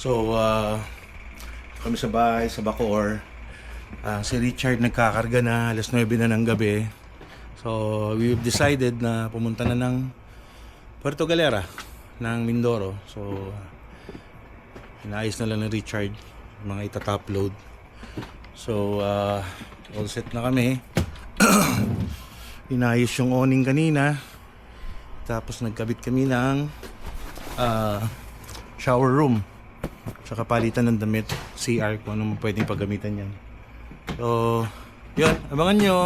So, kami sa bahay, sa Bacoor. Si Richard nagkakarga na, alas 9 na ng gabi. So, we've decided na pumunta na ng Puerto Galera, ng Mindoro. So, inaayos na lang ng Richard, mga itatop load. So, all set na kami. Inayos yung awning kanina. Tapos nagkabit kami ng shower room. Saka palitan ng damit, CR, kung anong pwedeng paggamitan yan. So, yun, abangan nyo.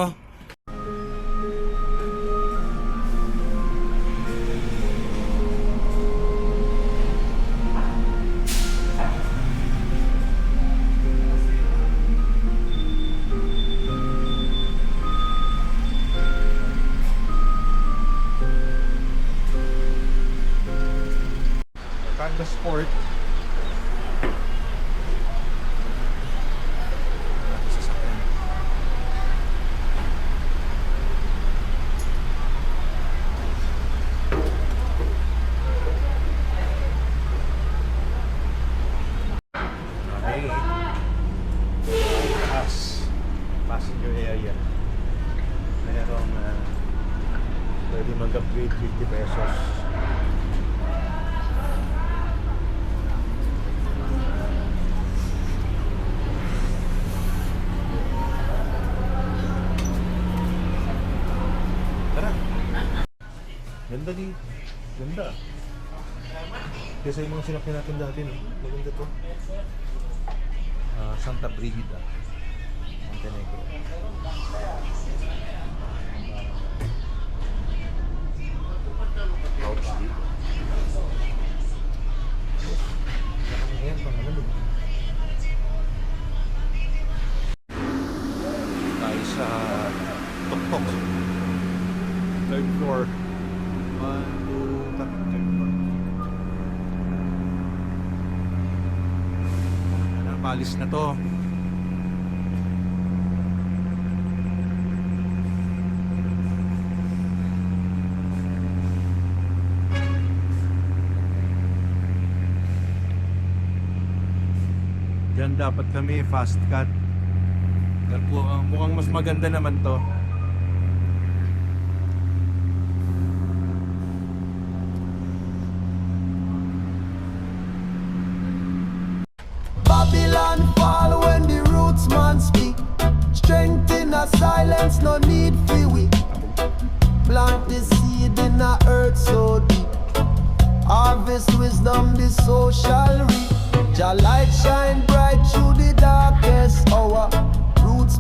Canvas Sport. Passenger area. Mayroong pwede mag-upgrade 50 pesos. Tara. Ganda di. Ganda. Kesa yung mga sinakyan natin dati, no? Maganda to. Santa Brigida, Montenegro. Couch dito. Nakakayan pang naman. Tayo sa Tok-Tok. Third floor. 1, 2, 3, third floor. Palis na to. Diyan dapat kami fast cut. Mukhang mas maganda naman to. Babylon fall when the roots man speak. Strength in a silence, no need for we. Plant the seed in a earth so deep. Harvest wisdom, the social reap. Jah light shine bright through the darkest hour. Roots.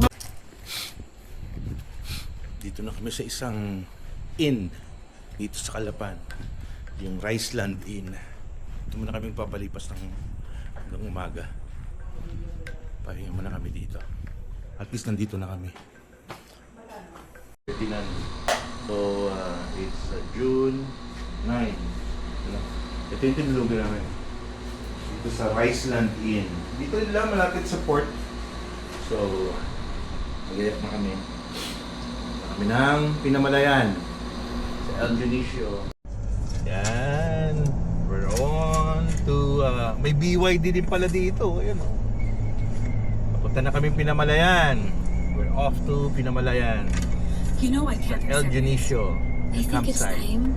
Dito na kami sa isang inn dito sa Calapan, yung Riceland Inn. Dito muna kami papalipas hanggang umaga. Pahinga muna kami dito. At least nandito na kami. So, it's June 9. Ito yung tinulugan namin. Dito sa Riceland Inn. Dito lang malapit sa port. So, mag-iyak na kami. Kami ng Pinamalayan sa El Dionisio. Yan. We're on to may BYD din pala dito. Ayan o. Papunta na kami Pinamalayan. We're off to Pinamalayan. You know I can't El Dionisio. I think it's time.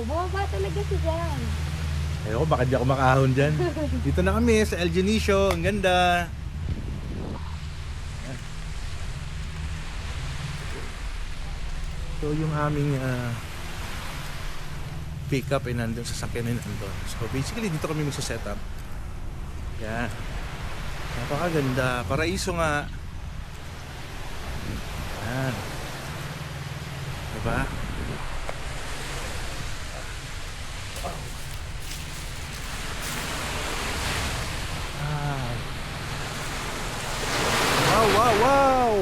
bumaba talaga siya dyan. Ayoko, baka di ako makahon dyan. Dito na kami sa El Janicio. Ang ganda. So yung aming pick-up ay nandun, sasakyan ay nandun. So basically dito kami magsa-setup. Yan. Napakaganda. Paraiso nga. Yan. Diba? Wow, wow, wow!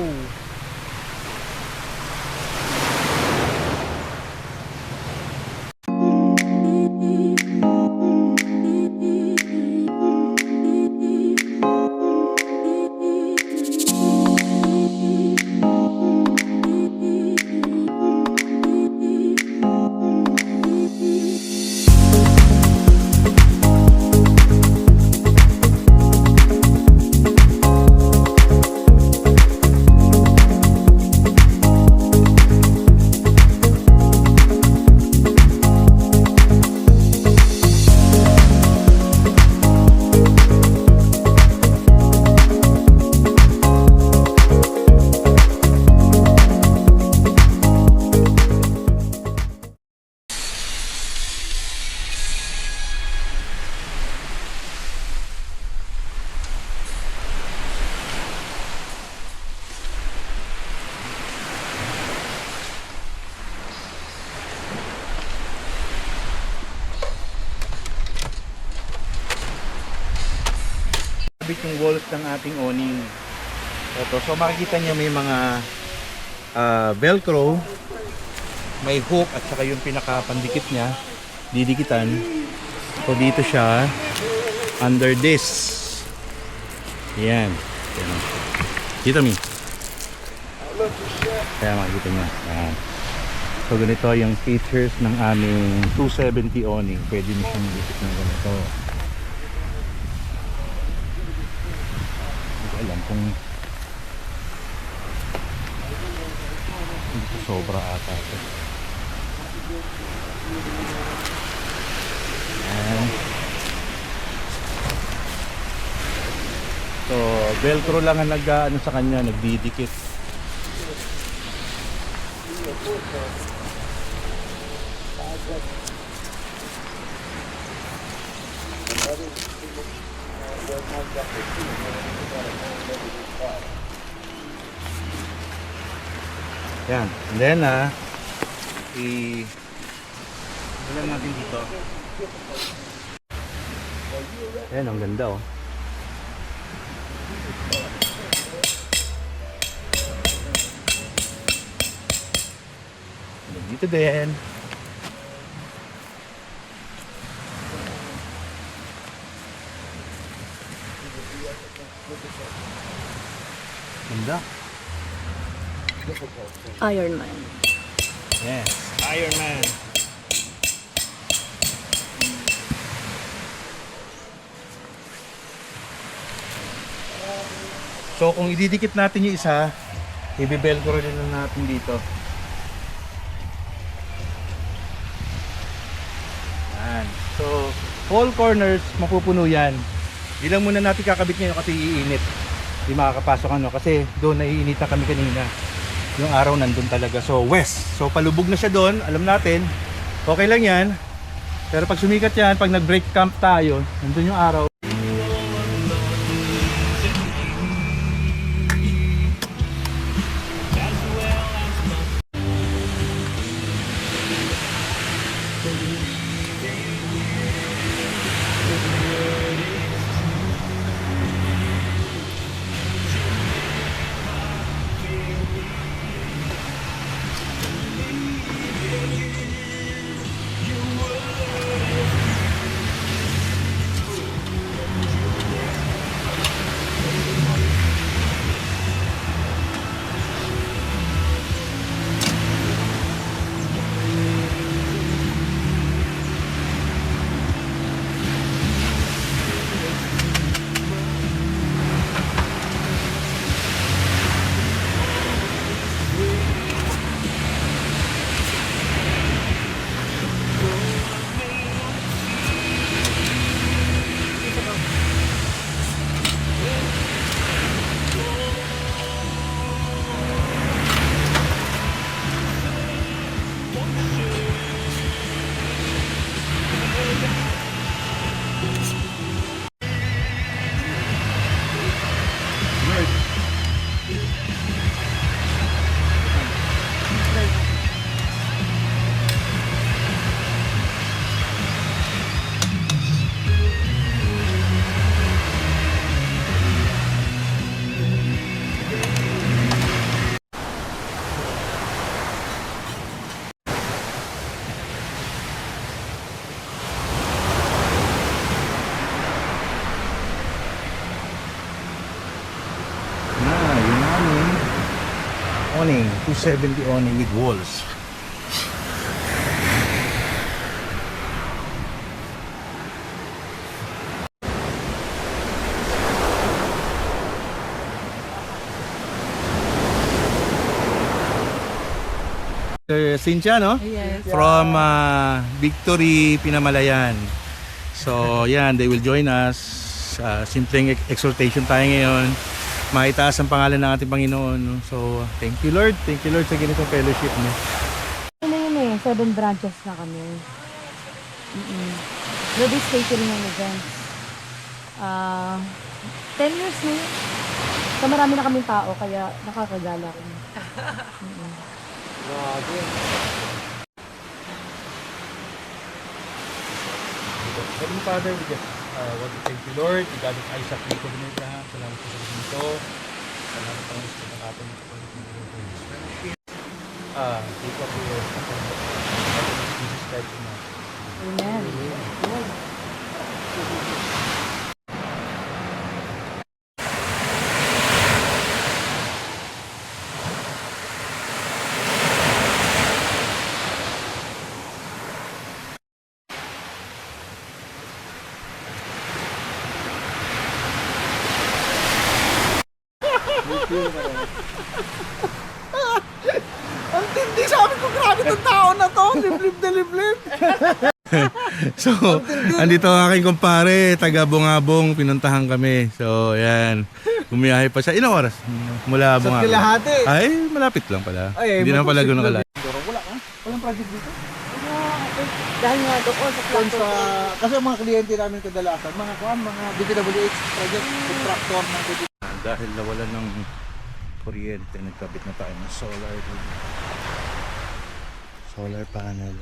Yung walls ng ating awning. Ito, so makikita nyo may mga velcro, may hook at saka yung pinakapandikit niya, didikitan. So dito siya under this. Yan. Dito mi. Kaya makikita nyo. Yan. So ganito yung features ng aming 270 awning. Pwede mo siyang dikit ng ganito. Alam kung hindi ko sobra ata ito. Ayan. So velcro lang ang ano sa kanya, nagdidikit. Yan. And then ilan natin dito. Yan, ang ganda oh. And dito din. Ganda. Iron Man. Yes, Iron Man. So kung ididikit natin yung isa, i-velcro rin lang natin dito. Yan. So, all corners mapupuno yan. Di lang muna natin kakabit ngayon kasi iinit. Di makakapasok kasi doon naiinita kami kanina. Yung araw nandun talaga. So west. So palubog na siya doon. Alam natin. Okay lang yan. Pero pag sumikat yan, pag nag-break camp tayo, nandun yung araw. awning, 270 awning with walls. Cynthia, no? Yes. From Victory, Pinamalayan. So, yan, they will join us. Simpleng exhortation tayo ngayon. Maitaas ang pangalan ng ating Panginoon. No? So, thank you Lord. Thank you Lord sa ganitong fellowship niyo. Ano yun eh, 7 branches na kami. Ready state rin yung events. 10 years na yun. So marami na kaming tao, kaya nakakagala ko. Heavenly Father, we just want to thank you Lord. We God of Isaac, Jacob, and Abraham. Salamat po sa ganito. Salamat po sa mga ating fellowship. Take up your Jesus Christ. Amen. Ang tindi, sabi ko, grabe itong tao na to. Liblib na liblib. So, andito ang aking kumpare, taga Bungabong, pinuntahan kami. So, ayan. Bumiyahe pa siya. Ilang oras? Mula Sa Bungabong. Kalahati. Ay, malapit lang pala. Ay, Hindi na pala gano'n kalapit. Wala ka? Walang project dito? Dahil nga doon sa Doon sa, kasi ang mga kliyente namin kadalasan, mga DPWH project, contractor ng DPWH. Dahil nawalan ng kuryente, nagkabit na tayo ng solar panel.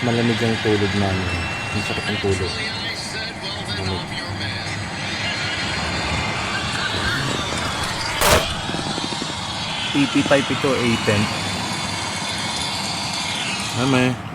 malamig ang tulog namin. Ang sakit ang tulog. Malamig. PP type ito, A10. Mame.